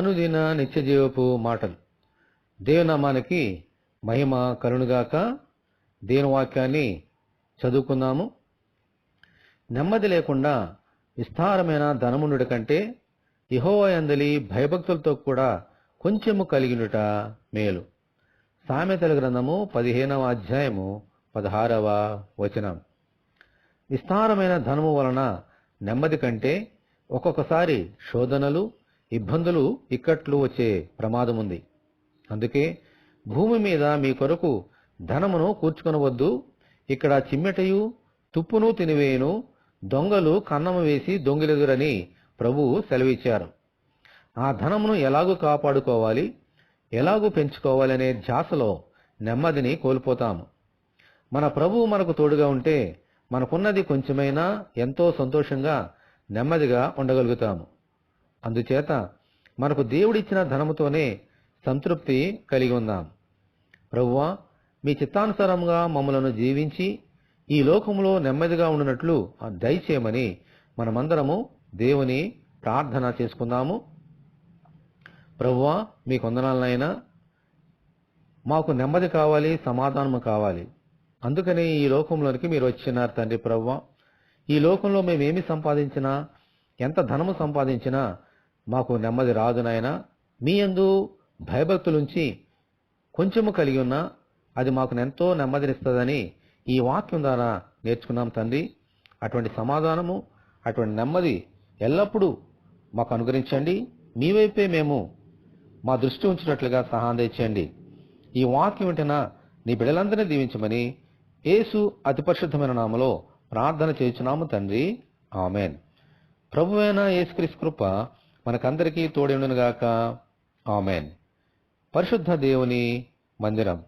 అనుదిన నిత్యజీవపు మాటలు. దేవునామానికి మహిమ కలుగుగాక. దేవుని వాక్యాన్ని చదువుకుందాము. నెమ్మది లేకుండా విస్తారమైన ధనముండుట కంటే యెహోవా యందలి భయభక్తులతో కూడా కొంచెము కలిగినుట మేలు. సామెతల గ్రంథము 15వ అధ్యాయము 16వ వచనం. విస్తారమైన ధనము వలన నెమ్మది కంటే ఒక్కొక్కసారి శోధనలు, ఇబ్బందులు, ఇక్కట్లు వచ్చే ప్రమాదం ఉంది. అందుకే భూమి మీద మీ కొరకు ధనమును కూర్చుకొనవద్దు. ఇక్కడ చిమ్మెటయు తుప్పును తినివేయును, దొంగలు కన్నము వేసి దొంగిలెదురని ప్రభువు సెలవిచ్చారు. ఆ ధనమును ఎలాగూ కాపాడుకోవాలి, ఎలాగూ పెంచుకోవాలనే ధ్యాసలో నెమ్మదిని కోల్పోతాము. మన ప్రభువు మనకు తోడుగా ఉంటే మనకున్నది కొంచెమైనా ఎంతో సంతోషంగా నెమ్మదిగా ఉండగలుగుతాము. అందుచేత మనకు దేవుడిచ్చిన ధనముతోనే సంతృప్తి కలిగి ఉందాం. ప్రభువా, మీ చిత్తానుసారంగా మమ్మలను జీవించి ఈ లోకంలో నెమ్మదిగా ఉండునట్లు దయచేయమని మనమందరము దేవుని ప్రార్థన చేసుకుందాము. ప్రభువా, మీకు వందనాలనైనా, మాకు నెమ్మది కావాలి, సమాధానము కావాలి. అందుకని ఈ లోకంలోనికి మీరు వచ్చినారు తండ్రి. ప్రభువా, ఈ లోకంలో మేమేమి సంపాదించినా, ఎంత ధనము సంపాదించినా మాకు నెమ్మది రాదు నాయనా. మీ యందు భయభక్తులుంచి కొంచెము కలిగి ఉన్నా అది మాకు ఎంతో నెమ్మదినిస్తుందని ఈ వాక్యం ద్వారా నేర్చుకున్నాం తండ్రి. అటువంటి సమాధానము, అటువంటి నెమ్మది ఎల్లప్పుడూ మాకు అనుగ్రహించండి. మీ వైపే మేము మా దృష్టి ఉంచినట్లుగా సహాయం చేయండి. ఈ వాక్యం వింటున్న నీ బిడ్డలందరినీ దీవించమని యేసు అతి పరిశుద్ధమైన నామములో ప్రార్థన చేయుచున్నాము తండ్రి. ఆమెన్. ప్రభువైన యేసుక్రీస్తు కృప మనకందరికీ తోడై ఉండును గాక. ఆమెన్. పరిశుద్ధ దేవుని మందిరం.